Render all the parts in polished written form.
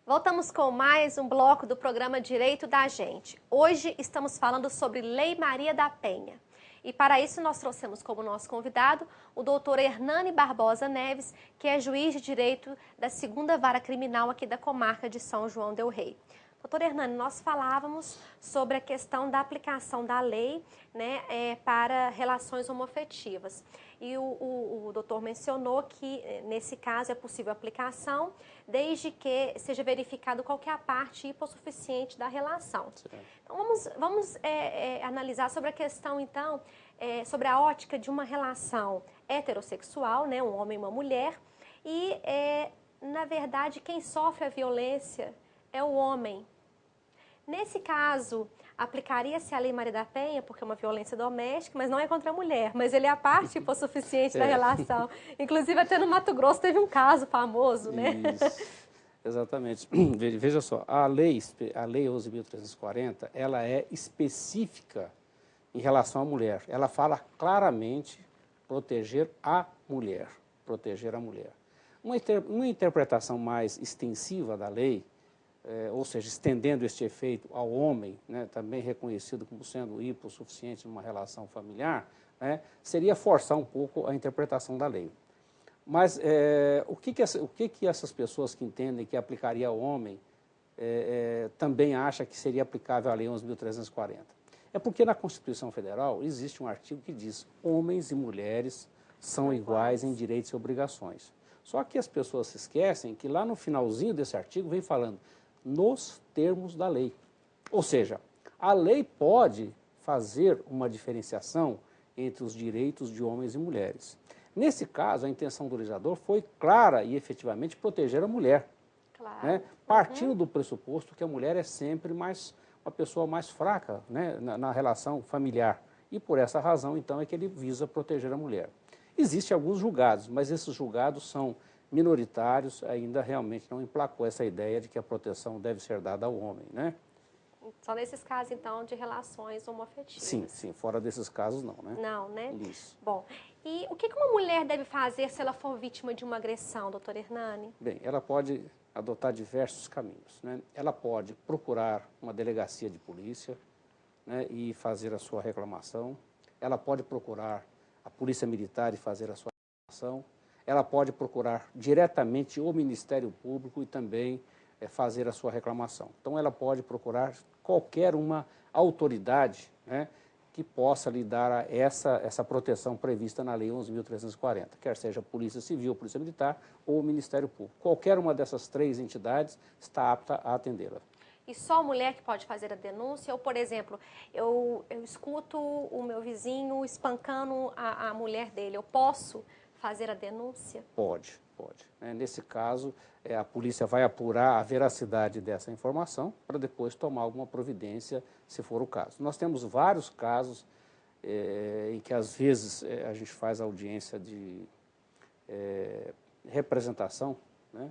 Voltamos com mais um bloco do programa Direito da Gente. Hoje estamos falando sobre Lei Maria da Penha. E para isso nós trouxemos como nosso convidado o doutor Hernani Barbosa Neves, que é juiz de direito da 2ª Vara Criminal aqui da comarca de São João del Rei. Doutor Hernani, nós falávamos sobre a questão da aplicação da lei, né, para relações homoafetivas. E o doutor mencionou que, nesse caso, é possível aplicação, desde que seja verificado qual que é a parte hipossuficiente da relação. Certo. Então, vamos analisar sobre a questão, então, sobre a ótica de uma relação heterossexual, né, um homem e uma mulher, e, na verdade, quem sofre a violência é o homem. Nesse caso, aplicaria-se a Lei Maria da Penha, porque é uma violência doméstica, mas não é contra a mulher, mas ele é a parte hipossuficiente da relação. Inclusive, até no Mato Grosso teve um caso famoso, né? Isso, exatamente. Veja só, a lei 11.340, ela é específica em relação à mulher. Ela fala claramente proteger a mulher, proteger a mulher. Uma interpretação mais extensiva da lei, ou seja, estendendo este efeito ao homem, né, também reconhecido como sendo hipossuficiente numa relação familiar, né, seria forçar um pouco a interpretação da lei. Mas o que essas pessoas que entendem que aplicaria ao homem também acham que seria aplicável à Lei 11.340? É porque na Constituição Federal existe um artigo que diz: homens e mulheres são iguais em direitos e obrigações. Só que as pessoas se esquecem que lá no finalzinho desse artigo vem falando nos termos da lei. Ou seja, a lei pode fazer uma diferenciação entre os direitos de homens e mulheres. Nesse caso, a intenção do legislador foi clara e efetivamente proteger a mulher. Claro. Né? Partindo do pressuposto que a mulher é sempre uma pessoa mais fraca, né, na relação familiar. E por essa razão, então, é que ele visa proteger a mulher. Existem alguns julgados, mas esses julgados são minoritários, ainda realmente não emplacou essa ideia de que a proteção deve ser dada ao homem, né? Só nesses casos, então, de relações homoafetivas. Sim, sim. Fora desses casos, não, né? Não, né? Isso. Bom, e o que uma mulher deve fazer se ela for vítima de uma agressão, doutor Hernani? Bem, ela pode adotar diversos caminhos, né? Ela pode procurar uma delegacia de polícia, né, e fazer a sua reclamação. Ela pode procurar a polícia militar e fazer a sua reclamação. Ela pode procurar diretamente o Ministério Público e também fazer a sua reclamação. Então, ela pode procurar qualquer uma autoridade, né, que possa lhe dar essa proteção prevista na Lei 11.340, quer seja a Polícia Civil, a Polícia Militar ou o Ministério Público. Qualquer uma dessas três entidades está apta a atendê-la. E só a mulher que pode fazer a denúncia? Ou, por exemplo, eu escuto o meu vizinho espancando a mulher dele, eu posso fazer a denúncia? Pode. Nesse caso, a polícia vai apurar a veracidade dessa informação para depois tomar alguma providência, se for o caso. Nós temos vários casos em que, às vezes, a gente faz audiência de representação, né,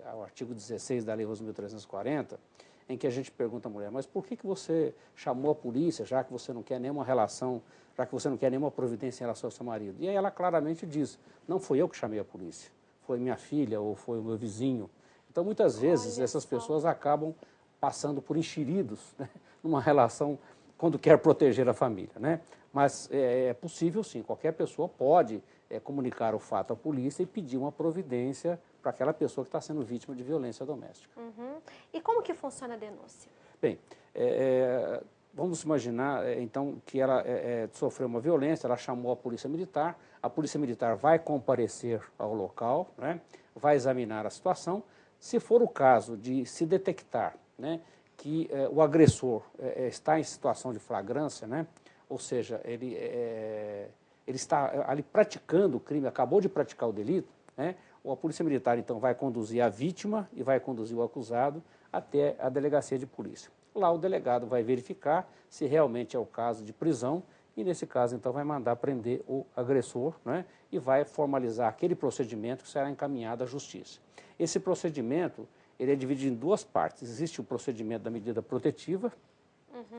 ao artigo 16 da Lei 11.340, em que a gente pergunta à mulher: mas por que você chamou a polícia, já que você não quer nenhuma relação, já que você não quer nenhuma providência em relação ao seu marido? E aí ela claramente diz: não fui eu que chamei a polícia, foi minha filha ou foi o meu vizinho. Então, muitas vezes, essas pessoas acabam passando por enxeridos, né, numa relação quando quer proteger a família, né? Mas é possível, sim, qualquer pessoa pode comunicar o fato à polícia e pedir uma providência para aquela pessoa que está sendo vítima de violência doméstica. Uhum. E como que funciona a denúncia? Bem, vamos imaginar, então, que ela sofreu uma violência, ela chamou a polícia militar vai comparecer ao local, né, vai examinar a situação. Se for o caso de se detectar, né, que o agressor está em situação de flagrância, né, ou seja, ele está ali praticando o crime, acabou de praticar o delito, né, a polícia militar, então, vai conduzir a vítima e vai conduzir o acusado até a delegacia de polícia. Lá o delegado vai verificar se realmente é o caso de prisão e, nesse caso, então, vai mandar prender o agressor, né, e vai formalizar aquele procedimento que será encaminhado à justiça. Esse procedimento, ele é dividido em duas partes. Existe o procedimento da medida protetiva,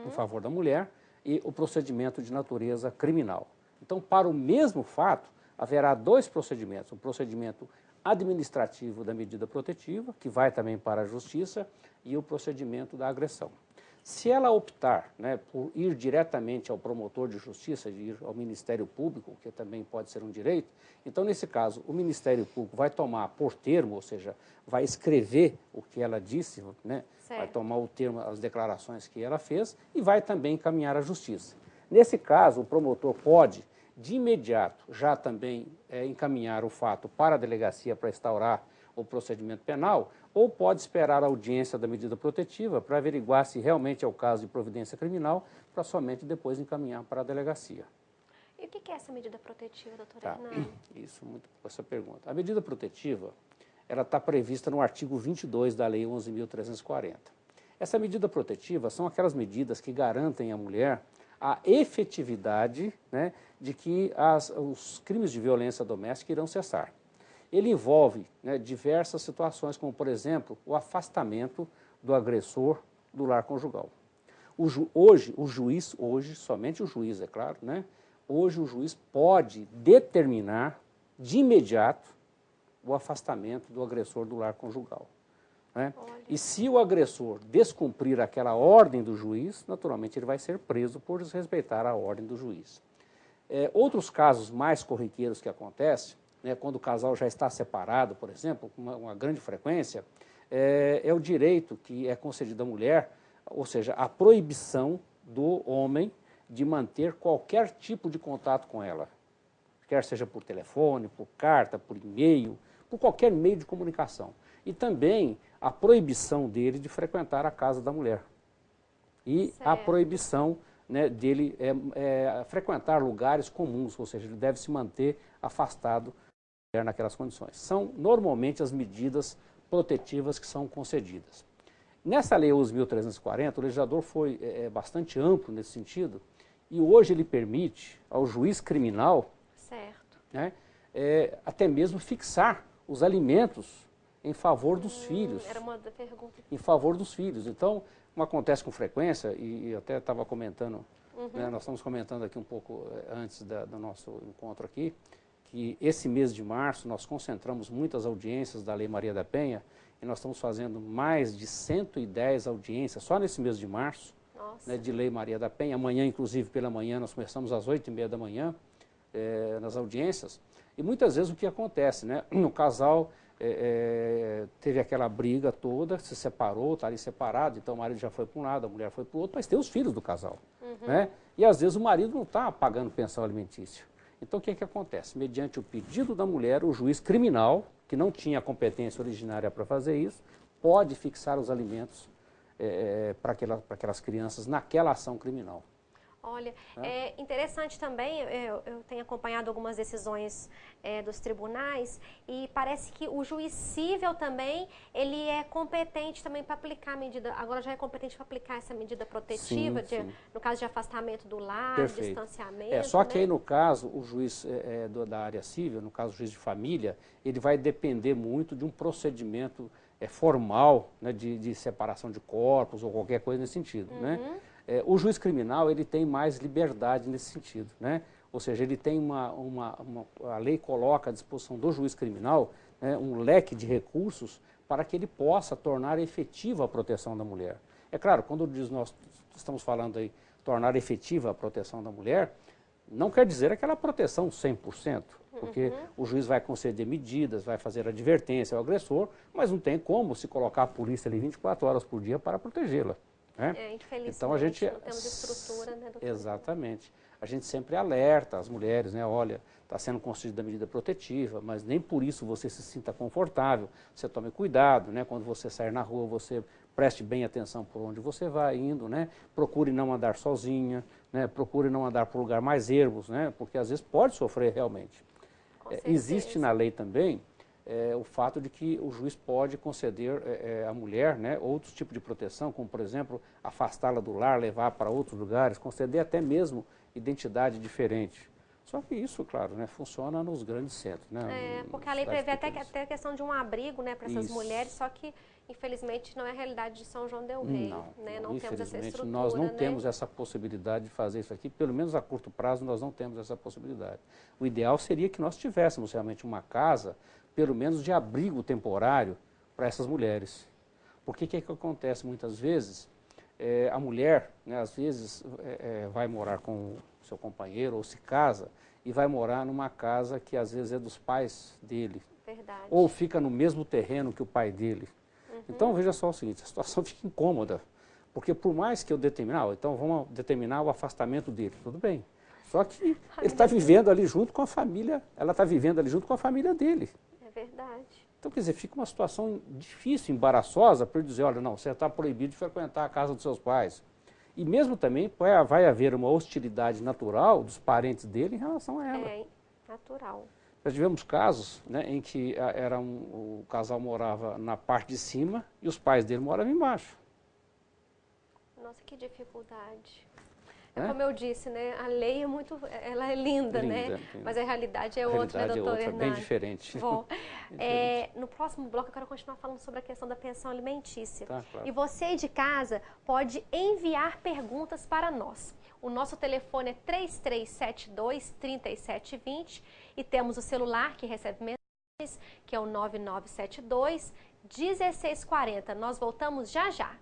em favor da mulher, e o procedimento de natureza criminal. Então, para o mesmo fato, haverá dois procedimentos. Um procedimento administrativo da medida protetiva, que vai também para a justiça, e o procedimento da agressão. Se ela optar, né, por ir diretamente ao promotor de justiça, de ir ao Ministério Público, que também pode ser um direito, então, nesse caso, o Ministério Público vai tomar por termo, ou seja, vai escrever o que ela disse, né, vai tomar o termo, as declarações que ela fez e vai também encaminhar à justiça. Nesse caso, o promotor pode, de imediato, já também encaminhar o fato para a delegacia para instaurar o procedimento penal, ou pode esperar a audiência da medida protetiva para averiguar se realmente é o caso de providência criminal, para somente depois encaminhar para a delegacia. E o que é essa medida protetiva, doutora Hernani? Isso, muito boa essa pergunta. A medida protetiva, ela está prevista no artigo 22 da Lei 11.340. Essa medida protetiva são aquelas medidas que garantem à mulher a efetividade, né, de que os crimes de violência doméstica irão cessar. Ele envolve, né, diversas situações, como, por exemplo, o afastamento do agressor do lar conjugal. Hoje, somente o juiz, é claro, né, hoje o juiz pode determinar de imediato o afastamento do agressor do lar conjugal. Né? E se o agressor descumprir aquela ordem do juiz, naturalmente ele vai ser preso por desrespeitar a ordem do juiz. Outros casos mais corriqueiros que acontecem, né, quando o casal já está separado, por exemplo, com uma grande frequência, é o direito que é concedido à mulher, ou seja, a proibição do homem de manter qualquer tipo de contato com ela, quer seja por telefone, por carta, por e-mail, por qualquer meio de comunicação. E também a proibição dele de frequentar a casa da mulher. E a proibição, né, dele frequentar lugares comuns, ou seja, ele deve se manter afastado naquelas condições. São normalmente as medidas protetivas que são concedidas. Nessa Lei 11.340, o legislador foi bastante amplo nesse sentido, e hoje ele permite ao juiz criminal, né, até mesmo fixar os alimentos em favor dos filhos. Era uma pergunta. Em favor dos filhos. Então, como acontece com frequência, e eu até estava comentando, né, nós estamos comentando aqui um pouco antes do nosso encontro aqui, que esse mês de março nós concentramos muitas audiências da Lei Maria da Penha, e nós estamos fazendo mais de 110 audiências só nesse mês de março, né, de Lei Maria da Penha. Amanhã, inclusive, pela manhã, nós começamos às 8h30 da manhã, nas audiências. E muitas vezes o que acontece, né, o casal teve aquela briga toda, se separou, está ali separado, então o marido já foi para um lado, a mulher foi para o outro, mas tem os filhos do casal. Né? E às vezes o marido não está pagando pensão alimentícia. Então o que acontece? Mediante o pedido da mulher, o juiz criminal, que não tinha a competência originária para fazer isso, pode fixar os alimentos para aquelas crianças naquela ação criminal. Olha, é interessante também, eu tenho acompanhado algumas decisões dos tribunais e parece que o juiz civil também, ele é competente também para aplicar a medida, agora já é competente para aplicar essa medida protetiva, sim. No caso de afastamento do lar, Perfeito. distanciamento. Só que né? aí no caso, o juiz da área civil, no caso o juiz de família, ele vai depender muito de um procedimento formal, né, de separação de corpos ou qualquer coisa nesse sentido, né? O juiz criminal, ele tem mais liberdade nesse sentido, né? Ou seja, ele tem a lei coloca à disposição do juiz criminal, né, um leque de recursos para que ele possa tornar efetiva a proteção da mulher. É claro, quando nós estamos falando aí, tornar efetiva a proteção da mulher, não quer dizer aquela proteção 100%, porque o juiz vai conceder medidas, vai fazer advertência ao agressor, mas não tem como se colocar a polícia ali 24 horas por dia para protegê-la. Né? Infelizmente, então a gente não temos estrutura, né, doutor? Exatamente. A gente sempre alerta as mulheres, né? Olha, está sendo concedida a medida protetiva, mas nem por isso você se sinta confortável. Você tome cuidado, né? Quando você sair na rua, você preste bem atenção por onde você vai indo, né? Procure não andar sozinha, né? Procure não andar por lugar mais ermos, né? Porque às vezes pode sofrer realmente. Existe na lei também o fato de que o juiz pode conceder à mulher, né, outros tipos de proteção, como, por exemplo, afastá-la do lar, levar para outros lugares, conceder até mesmo identidade diferente. Só que isso, claro, né, funciona nos grandes centros, né? Porque a lei prevê até a questão de um abrigo, né, para essas mulheres, só que, infelizmente, não é a realidade de São João del Rei, né? Não temos essa estrutura, nós não né? temos essa possibilidade de fazer isso aqui, pelo menos a curto prazo nós não temos essa possibilidade. O ideal seria que nós tivéssemos realmente uma casa, pelo menos de abrigo temporário, para essas mulheres. Porque o que acontece muitas vezes? A mulher, né, às vezes, vai morar com o seu companheiro ou se casa e vai morar numa casa que às vezes é dos pais dele. Verdade. Ou fica no mesmo terreno que o pai dele. Então, veja só o seguinte, a situação fica incômoda. Porque por mais que eu determinar, então vamos determinar o afastamento dele, tudo bem. Só que ele está vivendo ali junto com a família, ela está vivendo ali junto com a família dele. É verdade. Então, quer dizer, fica uma situação difícil, embaraçosa, para ele dizer, olha, não, você está proibido de frequentar a casa dos seus pais. E mesmo também vai haver uma hostilidade natural dos parentes dele em relação a ela. É, natural. Nós tivemos casos, né, em que o casal morava na parte de cima e os pais dele moravam embaixo. Nossa, que dificuldade. Como eu disse, né, a lei ela é linda, né? Mas a realidade é outra, né, doutora Hernani? Bem diferente. Bom, no próximo bloco eu quero continuar falando sobre a questão da pensão alimentícia. Tá, claro. E você aí de casa pode enviar perguntas para nós. O nosso telefone é 3372-3720 e temos o celular que recebe mensagens, que é o 9972-1640. Nós voltamos já já.